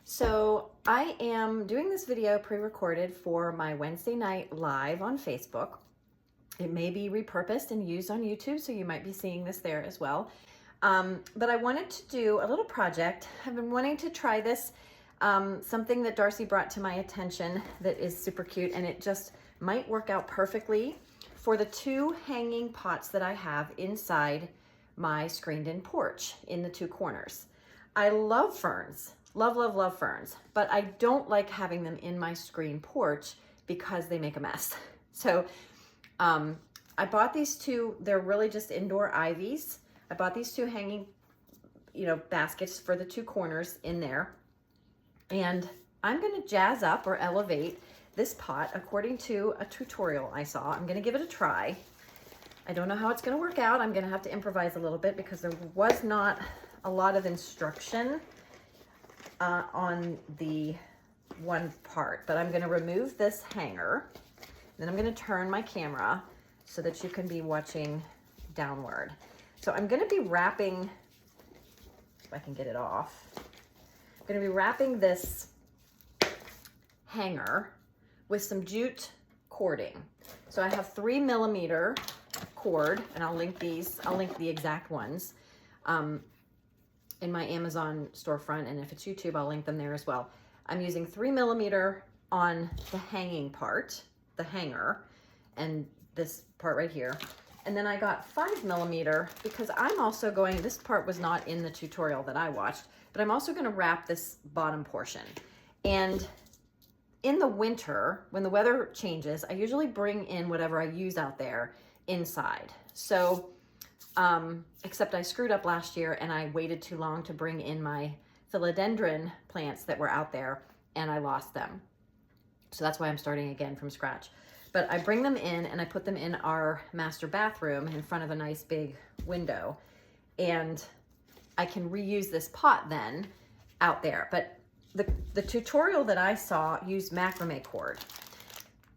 So I am doing this video pre-recorded for my Wednesday night live on Facebook. It may be repurposed and used on YouTube, so you might be seeing this there as well. But I wanted to do a little project. I've been wanting to try this, something that Darcy brought to my attention that is super cute, and it just might work out perfectly for the two hanging pots that I have inside my screened-in porch in the two corners. I love ferns. Love, love, love ferns, but I don't like having them in my screen porch because they make a mess. So I bought these two, they're really just indoor ivies. I bought these two hanging, baskets for the two corners in there. And I'm gonna jazz up or elevate this pot according to a tutorial I saw. I'm gonna give it a try. I don't know how it's gonna work out. I'm gonna have to improvise a little bit because there was not a lot of instruction on the one part, but I'm going to remove this hanger. Then I'm going to turn my camera so that you can be watching downward. So I'm going to be wrapping, if I can get it off, I'm going to be wrapping this hanger with some jute cording. So I have 3mm cord, and I'll link these, I'll link the exact ones in my Amazon storefront, and if it's YouTube, I'll link them there as well. I'm using 3mm on the hanging part, the hanger, and this part right here. And then I got 5mm because I'm also going, this part was not in the tutorial that I watched, but I'm also gonna wrap this bottom portion. And in the winter, when the weather changes, I usually bring in whatever I use out there inside. So, except I screwed up last year and I waited too long to bring in my philodendron plants that were out there and I lost them. So that's why I'm starting again from scratch. But I bring them in and I put them in our master bathroom in front of a nice big window. And I can reuse this pot then out there. But the tutorial that I saw used macrame cord.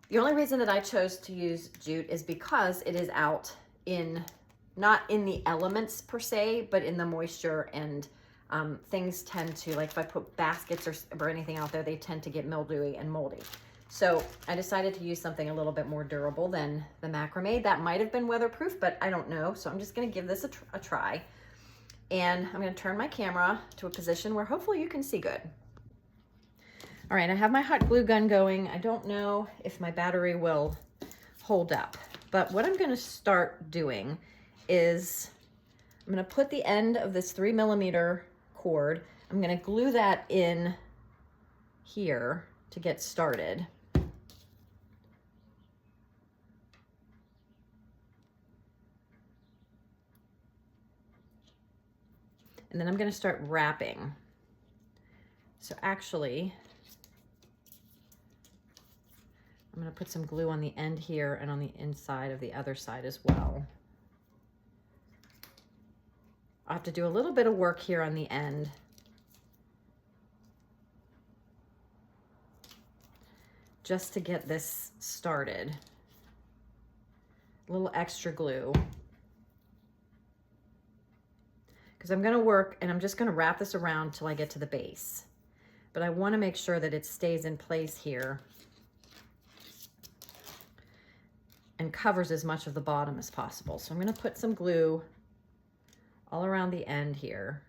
The only reason that I chose to use jute is because it is out in, not in the elements per se, but in the moisture, and things tend to, like if I put baskets or anything out there, they tend to get mildewy and moldy. So I decided to use something a little bit more durable than the macrame. That might have been weatherproof, but I don't know. So I'm just gonna give this a try. And I'm gonna turn my camera to a position where hopefully you can see good. All right, I have my hot glue gun going. I don't know if my battery will hold up, but what I'm gonna start doing is I'm gonna put the end of this 3mm cord, I'm gonna glue that in here to get started. And then I'm gonna start wrapping. So actually, I'm gonna put some glue on the end here and on the inside of the other side as well. I'll have to do a little bit of work here on the end. Just to get this started. A little extra glue. Because I'm gonna work and I'm just gonna wrap this around till I get to the base. But I wanna make sure that it stays in place here and covers as much of the bottom as possible. So I'm gonna put some glue all around the end here.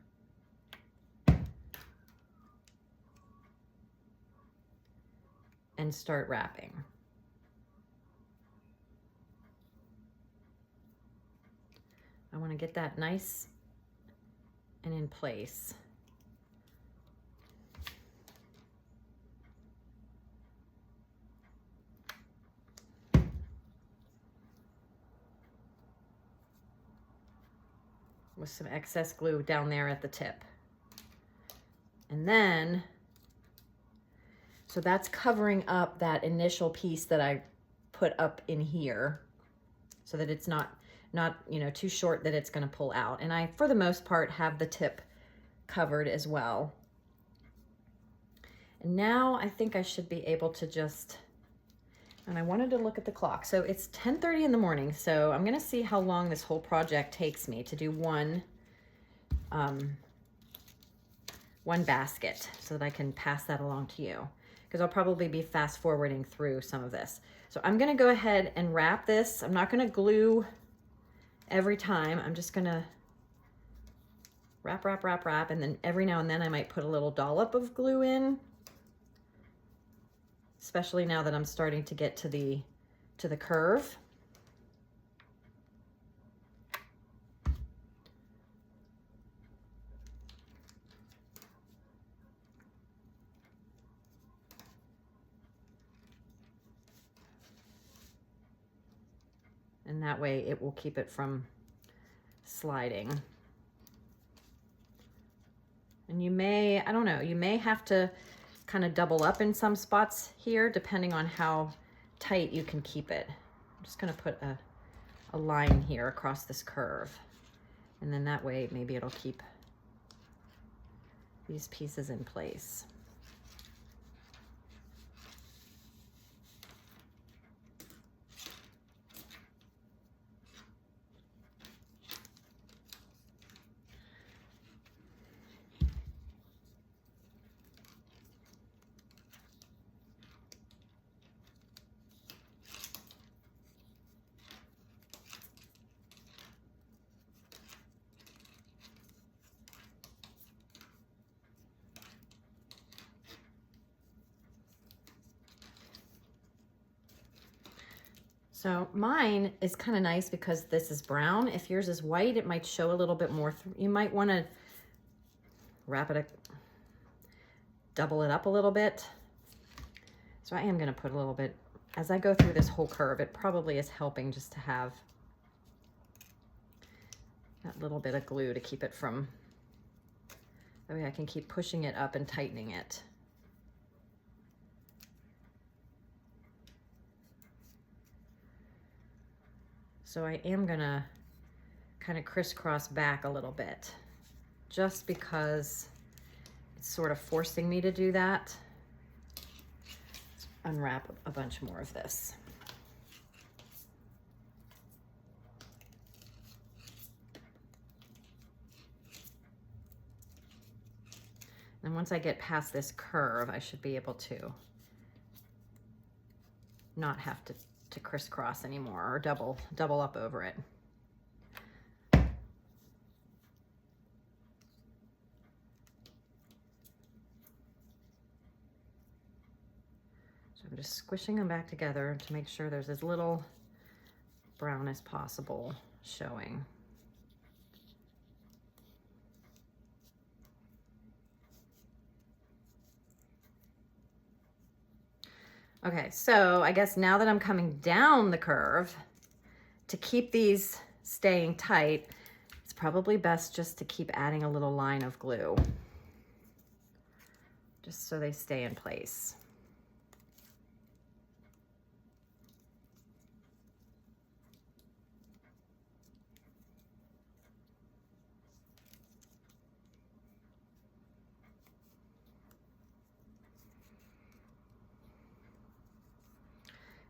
And start wrapping. I want to get that nice and in place. With some excess glue down there at the tip. And then, so that's covering up that initial piece that I put up in here so that it's not too short that it's going to pull out. And I, for the most part, have the tip covered as well. And now I think I should be able to just, and I wanted to look at the clock. So it's 10:30 in the morning. So I'm going to see how long this whole project takes me to do one one basket so that I can pass that along to you, because I'll probably be fast forwarding through some of this. So I'm gonna go ahead and wrap this. I'm not gonna glue every time. I'm just gonna wrap, wrap, wrap, wrap, and then every now and then I might put a little dollop of glue in, especially now that I'm starting to get to the curve. And that way it will keep it from sliding. And you may, I don't know, you may have to kind of double up in some spots here depending on how tight you can keep it. I'm just gonna put a line here across this curve. And then that way maybe it'll keep these pieces in place. So mine is kind of nice because this is brown. If yours is white, it might show a little bit more. You might want to wrap it, double it up a little bit. So I am going to put a little bit, as I go through this whole curve, it probably is helping just to have that little bit of glue to keep it from, that way I can keep pushing it up and tightening it. So I am gonna kind of crisscross back a little bit just because it's sort of forcing me to do that. Let's unwrap a bunch more of this. And once I get past this curve, I should be able to not have to crisscross anymore or double up over it. So I'm just squishing them back together to make sure there's as little brown as possible showing. Okay, so I guess now that I'm coming down the curve, to keep these staying tight, it's probably best just to keep adding a little line of glue, just so they stay in place.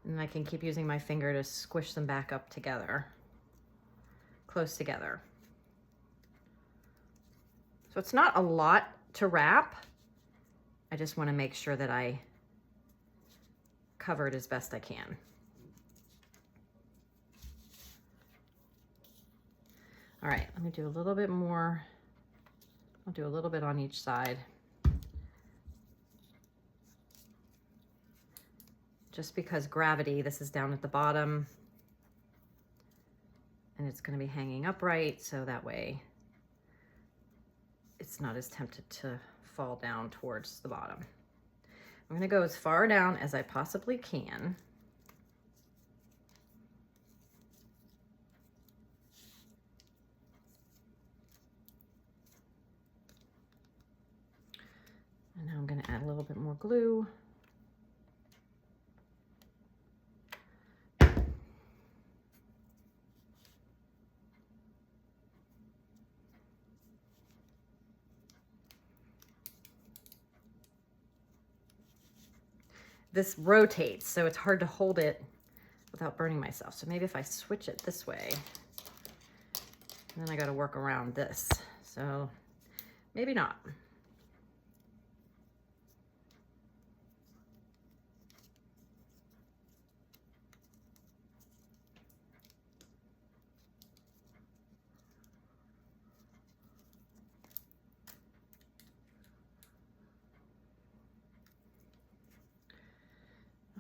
And I can keep using my finger to squish them back up together, close together. So it's not a lot to wrap. I just want to make sure that I cover it as best I can. All right, let me do a little bit more. I'll do a little bit on each side. Just because gravity, this is down at the bottom and it's going to be hanging upright, so that way it's not as tempted to fall down towards the bottom. I'm going to go as far down as I possibly can. And now I'm going to add a little bit more glue. This rotates, so it's hard to hold it without burning myself. So maybe if I switch it this way, then I got to work around this. So maybe not.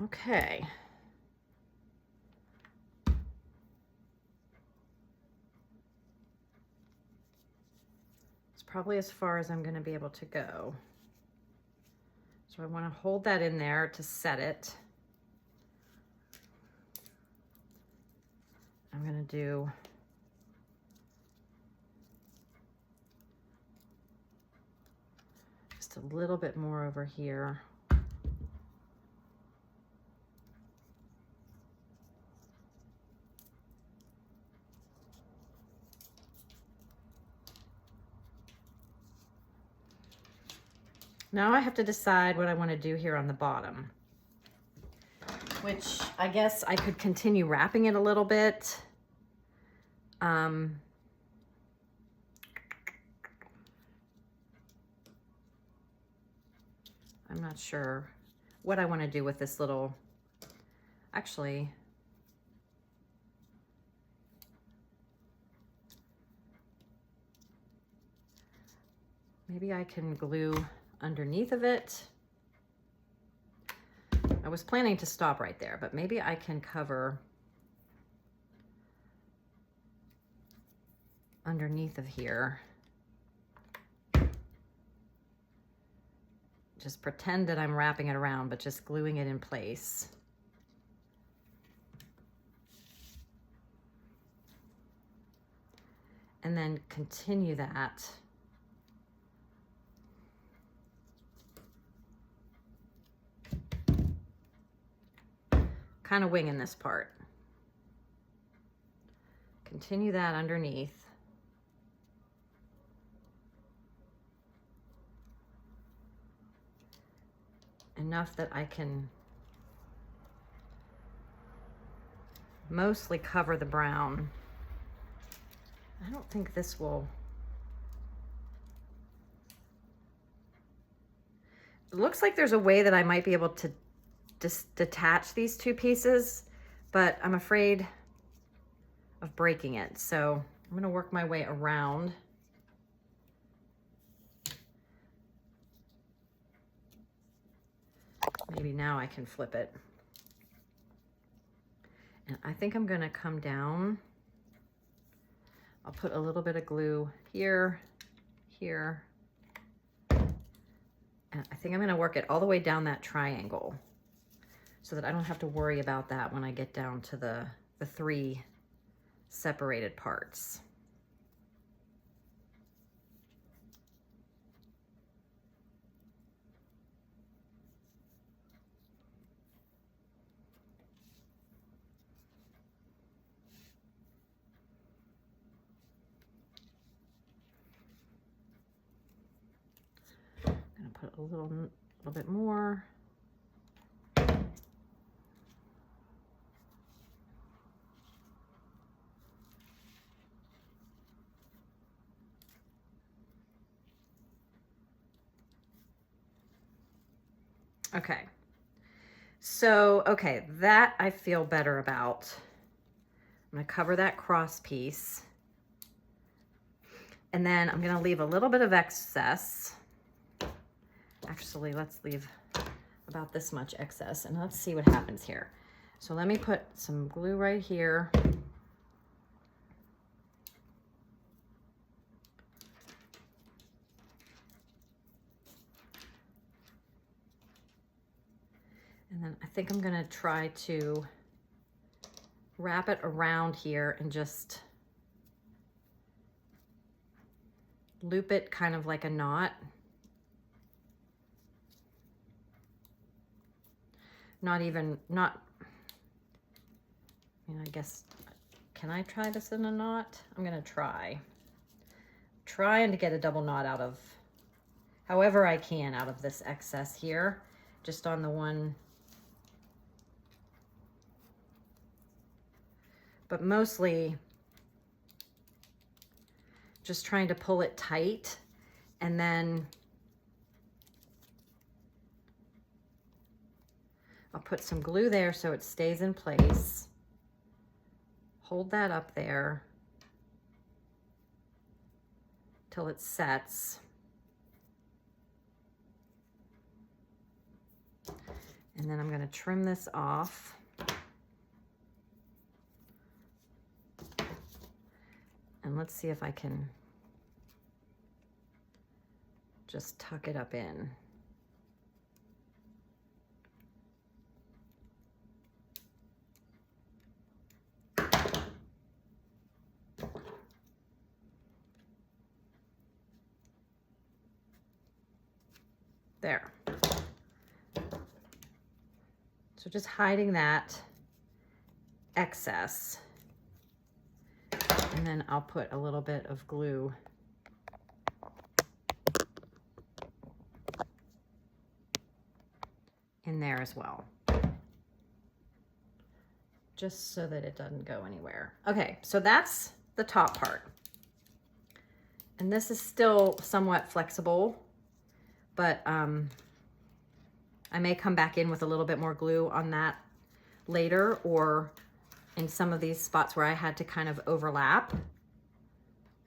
Okay. It's probably as far as I'm going to be able to go. So I want to hold that in there to set it. I'm going to do just a little bit more over here. Now I have to decide what I want to do here on the bottom, which I guess I could continue wrapping it a little bit. I'm not sure what I want to do with this little, actually, maybe I can glue underneath of it. I was planning to stop right there, but maybe I can cover underneath of here. Just pretend that I'm wrapping it around, but just gluing it in place. And then continue that. Kind of winging this part. Continue that underneath. Enough that I can mostly cover the brown. I don't think this will. It looks like there's a way that I might be able to detach these two pieces, but I'm afraid of breaking it. So I'm going to work my way around. Maybe now I can flip it. And I think I'm going to come down. I'll put a little bit of glue here, here. And I think I'm going to work it all the way down that triangle so that I don't have to worry about that when I get down to the three separated parts. I'm going to put a little bit more. Okay, so, okay, that I feel better about. I'm gonna cover that cross piece. And then I'm gonna leave a little bit of excess. Actually, let's leave about this much excess and let's see what happens here. So let me put some glue right here. And then I think I'm gonna try to wrap it around here and just loop it kind of like a knot. I mean, I guess, can I try this in a knot? I'm gonna trying to get a double knot out of, however I can, out of this excess here, just on the one. But mostly just trying to pull it tight, and then I'll put some glue there so it stays in place. Hold that up there till it sets. And then I'm going to trim this off. And let's see if I can just tuck it up in. There. So just hiding that excess. And then I'll put a little bit of glue in there as well, just so that it doesn't go anywhere. Okay, so that's the top part. And this is still somewhat flexible, but I may come back in with a little bit more glue on that later, or in some of these spots where I had to kind of overlap,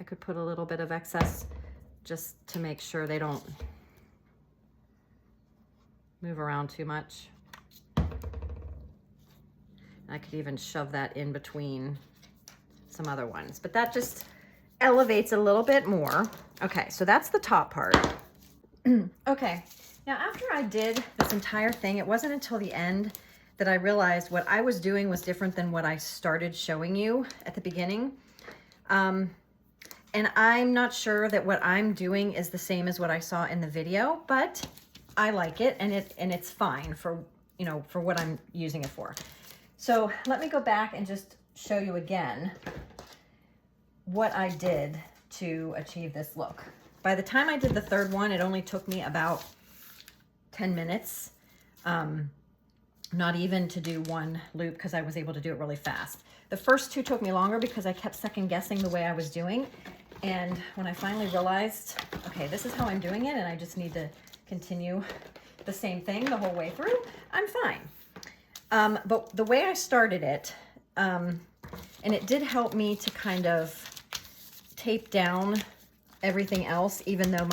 I could put a little bit of excess just to make sure they don't move around too much. I could even shove that in between some other ones, but that just elevates a little bit more. Okay, so that's the top part. Okay, now after I did this entire thing, it wasn't until the end that I realized what I was doing was different than what I started showing you at the beginning. And I'm not sure that what I'm doing is the same as what I saw in the video, but I like it, and it's fine for, you know, for what I'm using it for. So let me go back and just show you again what I did to achieve this look. By the time I did the third one, it only took me about 10 minutes. Not even to do one loop, because I was able to do it really fast. The first two took me longer because I kept second guessing the way I was doing. And when I finally realized, okay, this is how I'm doing it, and I just need to continue the same thing the whole way through, I'm fine. But the way I started it, and it did help me to kind of tape down everything else, even though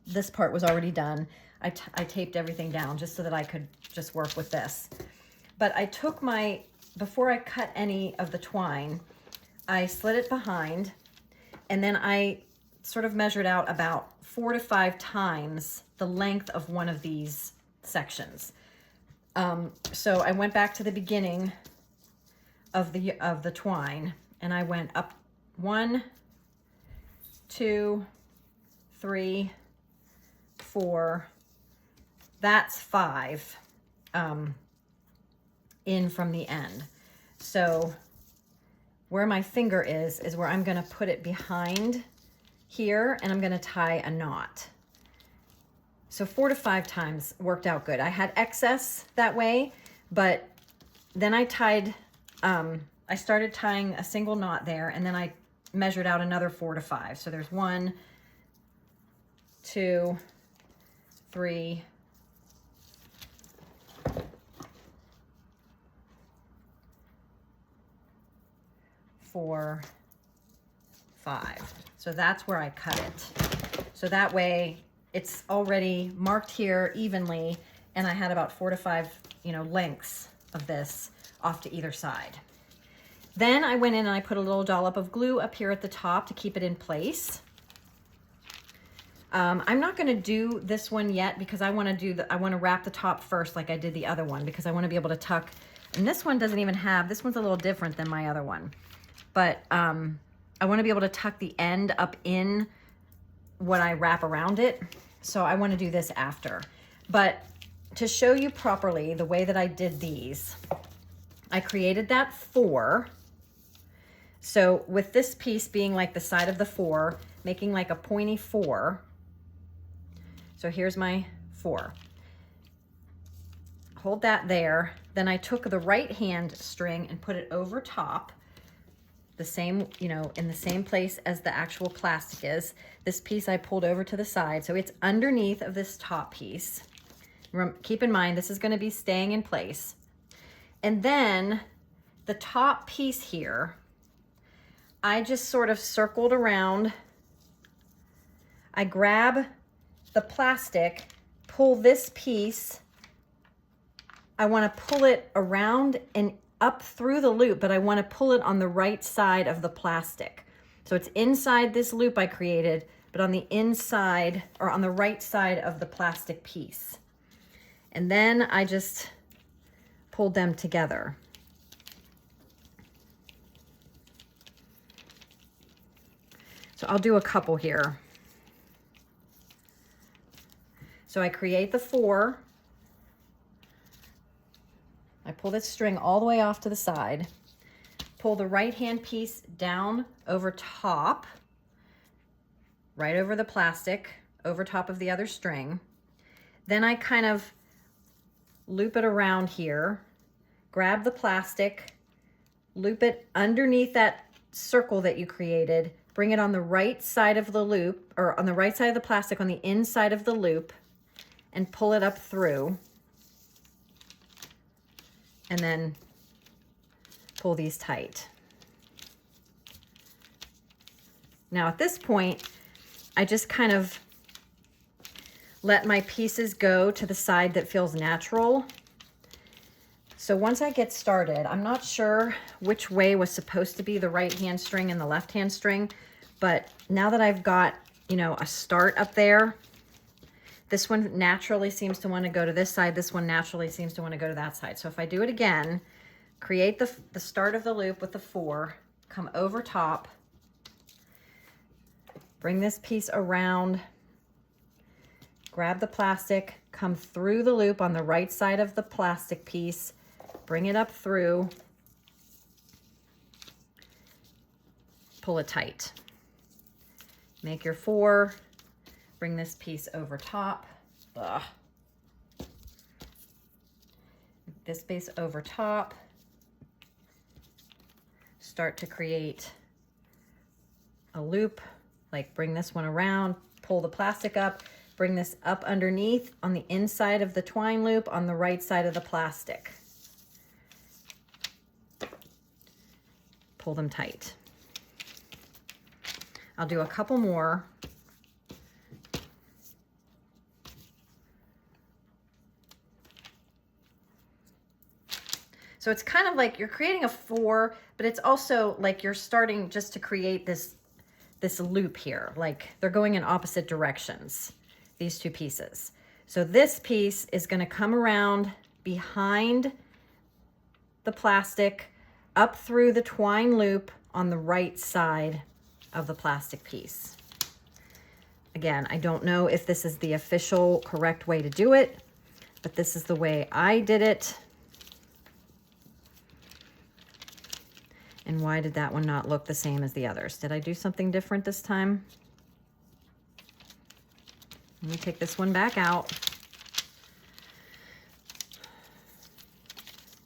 this part was already done. I taped everything down just so that I could just work with this. But I took before I cut any of the twine, I slid it behind, and then I sort of measured out about 4 to 5 times the length of one of these sections. So I went back to the beginning of the twine, and I went up 1, 2, 3, 4. That's 5 in from the end. So where my finger is where I'm going to put it behind here, and I'm going to tie a knot. So 4 to 5 times worked out good. I had excess that way, but then I tied, I started tying a single knot there, and then I measured out another 4 to 5. So there's 1, 2, 3, 4, 5. So that's where I cut it. So that way it's already marked here evenly, and I had about 4 to 5, lengths of this off to either side. Then I went in and I put a little dollop of glue up here at the top to keep it in place. I'm not going to do this one yet because I want to wrap the top first like I did the other one, because I want to be able to tuck. And this one doesn't even have, this one's a little different than my other one. But I want to be able to tuck the end up in what I wrap around it. So I want to do this after. But to show you properly the way that I did these, I created that 4. So with this piece being like the side of the 4, making like a pointy 4. So here's my 4. Hold that there. Then I took the right hand string and put it over top, the same, in the same place as the actual plastic is. This piece I pulled over to the side, so it's underneath of this top piece. Keep in mind, this is going to be staying in place. And then the top piece here, I just sort of circled around. I grab the plastic, pull this piece I want to pull it around and up through the loop, but I want to pull it on the right side of the plastic. So it's inside this loop I created, but on the inside or on the right side of the plastic piece. And then I just pulled them together. So I'll do a couple here. So I create the 4. I pull this string all the way off to the side, pull the right-hand piece down over top, right over the plastic, over top of the other string. Then I kind of loop it around here, grab the plastic, loop it underneath that circle that you created, bring it on the right side of the loop, or on the right side of the plastic on the inside of the loop, and pull it up through. And then pull these tight. Now at this point, I just kind of let my pieces go to the side that feels natural. So once I get started, I'm not sure which way was supposed to be the right-hand string and the left-hand string, but now that I've got, you know, a start up there, this one naturally seems to want to go to this side. This one naturally seems to want to go to that side. So if I do it again, create the start of the loop with the 4, come over top, bring this piece around, grab the plastic, come through the loop on the right side of the plastic piece, bring it up through, pull it tight. Make your 4. Bring this piece over top. This piece over top. Start to create a loop, like bring this one around, pull the plastic up, bring this up underneath on the inside of the twine loop on the right side of the plastic. Pull them tight. I'll do a couple more. So it's kind of like you're creating a 4, but it's also like you're starting just to create this loop here. Like they're going in opposite directions, these 2 pieces. So this piece is going to come around behind the plastic, up through the twine loop on the right side of the plastic piece. Again, I don't know if this is the official correct way to do it, but this is the way I did it. And why did that one not look the same as the others? Did I do something different this time? Let me take this one back out.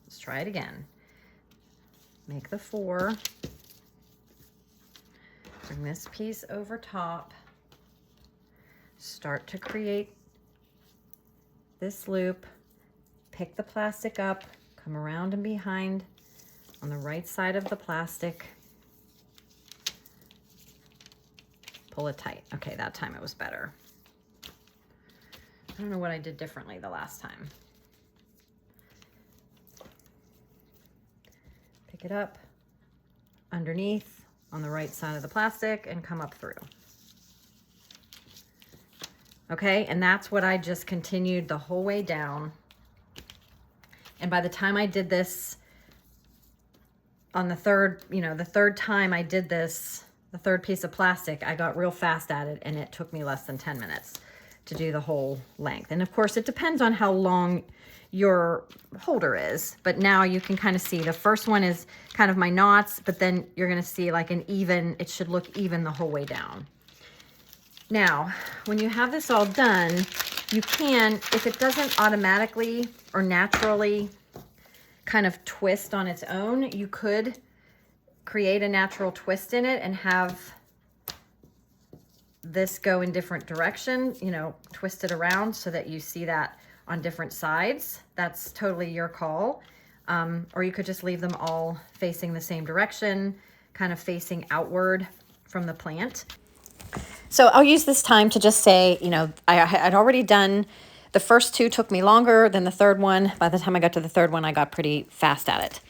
Let's try it again. Make the 4. Bring this piece over top. Start to create this loop. Pick the plastic up. Come around and behind on the right side of the plastic. Pull it tight. Okay, that time it was better. I don't know what I did differently the last time. Pick it up underneath on the right side of the plastic and come up through. Okay, and that's what I just continued the whole way down. And by the time I did this on the third, the third time I did this, the third piece of plastic, I got real fast at it and it took me less than 10 minutes to do the whole length. And of course it depends on how long your holder is, but now you can kind of see the first one is kind of my knots, but then you're going to see like an even, it should look even the whole way down. Now, when you have this all done, you can, if it doesn't automatically or naturally kind of twist on its own, you could create a natural twist in it and have this go in different direction, twist it around so that you see that on different sides. That's totally your call. Or you could just leave them all facing the same direction, kind of facing outward from the plant. So I'll use this time to just say, I'd already done The first two took me longer than the third one. By the time I got to the third one, I got pretty fast at it.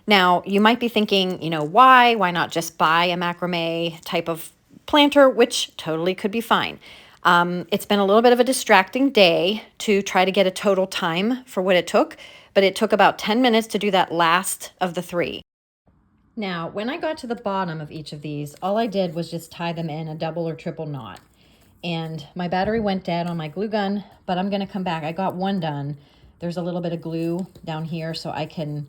Now, you might be thinking, you know, why? Why not just buy a macrame type of planter, which totally could be fine. It's been a little bit of a distracting day to try to get a total time for what it took, but it took about 10 minutes to do that last of the 3. Now, when I got to the bottom of each of these, all I did was just tie them in a double or triple knot. And my battery went dead on my glue gun, but I'm going to come back. I got one done. There's a little bit of glue down here so I can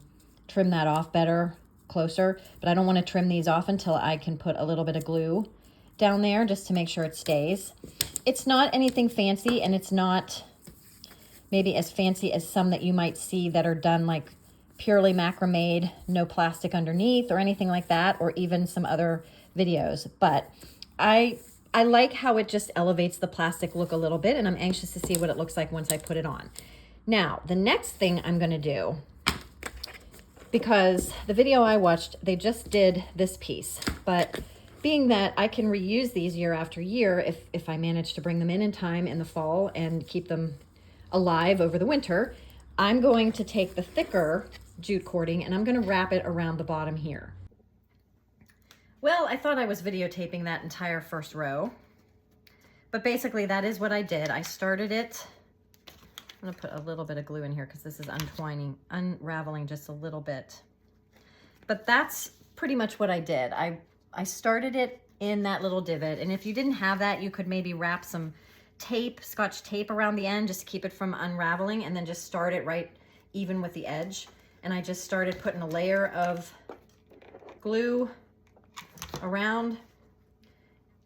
trim that off better, closer, but I don't want to trim these off until I can put a little bit of glue down there just to make sure it stays. It's not anything fancy, and it's not maybe as fancy as some that you might see that are done like purely macrame, no plastic underneath or anything like that, or even some other videos. But I like how it just elevates the plastic look a little bit, and I'm anxious to see what it looks like once I put it on. Now, the next thing I'm going to do, because the video I watched, they just did this piece, but being that I can reuse these year after year if I manage to bring them in time in the fall and keep them alive over the winter, I'm going to take the thicker jute cording and I'm going to wrap it around the bottom here. Well, I thought I was videotaping that entire first row, but basically that is what I did. I started it. I'm going to put a little bit of glue in here because this is unraveling just a little bit. But that's pretty much what I did. I started it in that little divot, and if you didn't have that, you could maybe wrap some tape, Scotch tape around the end just to keep it from unraveling, and then just start it right even with the edge. And I just started putting a layer of glue around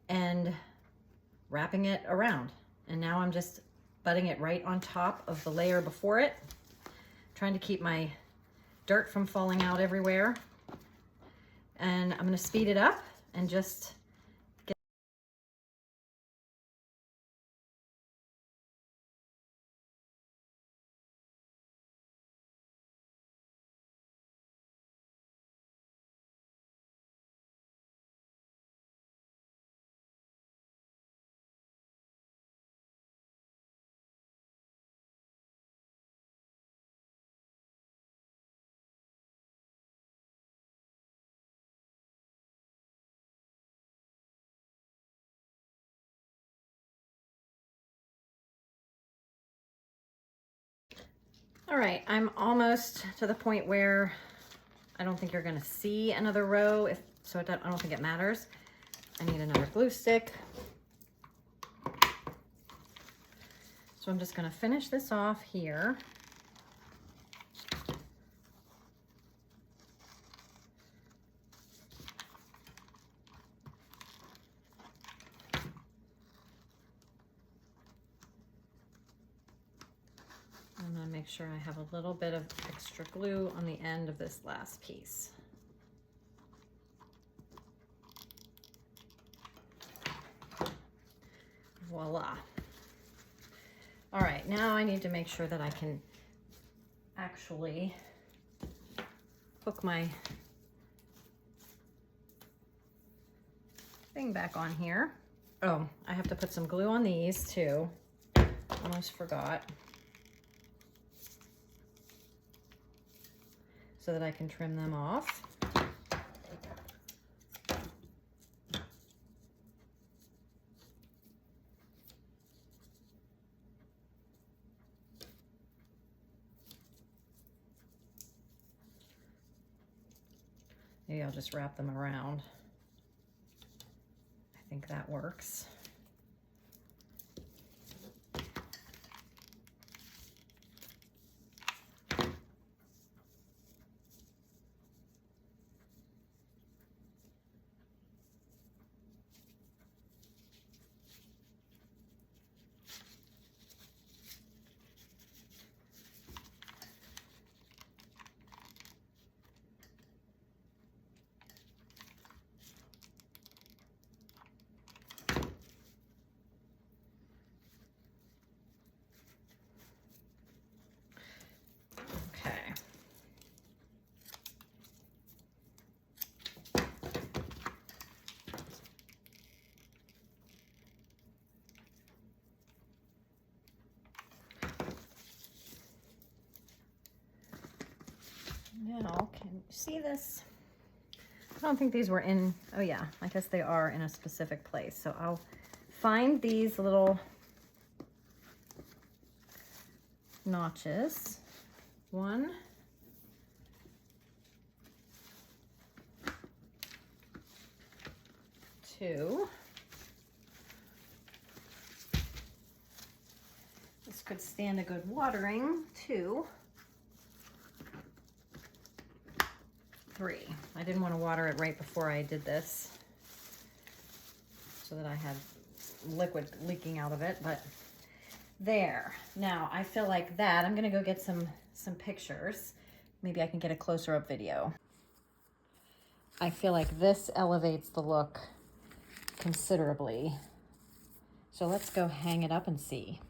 and wrapping it around. And now I'm just butting it right on top of the layer before it, trying to keep my dirt from falling out everywhere. And I'm going to speed it up and just get all right, I'm almost to the point where I don't think you're going to see another row, I don't think it matters. I need another glue stick. So I'm just going to finish this off here. I'm going to make sure I have a little bit of extra glue on the end of this last piece. Voila. All right, now I need to make sure that I can actually hook my thing back on here. Oh, I have to put some glue on these too. Almost forgot. So that I can trim them off. Maybe I'll just wrap them around. I think that works. Can you see this? I don't think these were in, oh yeah, I guess they are in a specific place. So I'll find these little notches. 1, 2. This could stand a good watering. 2, 3. I didn't want to water it right before I did this so that I had liquid leaking out of it, but there. Now I feel like that. I'm gonna go get some pictures. Maybe I can get a closer up video. I feel like this elevates the look considerably. So let's go hang it up and see.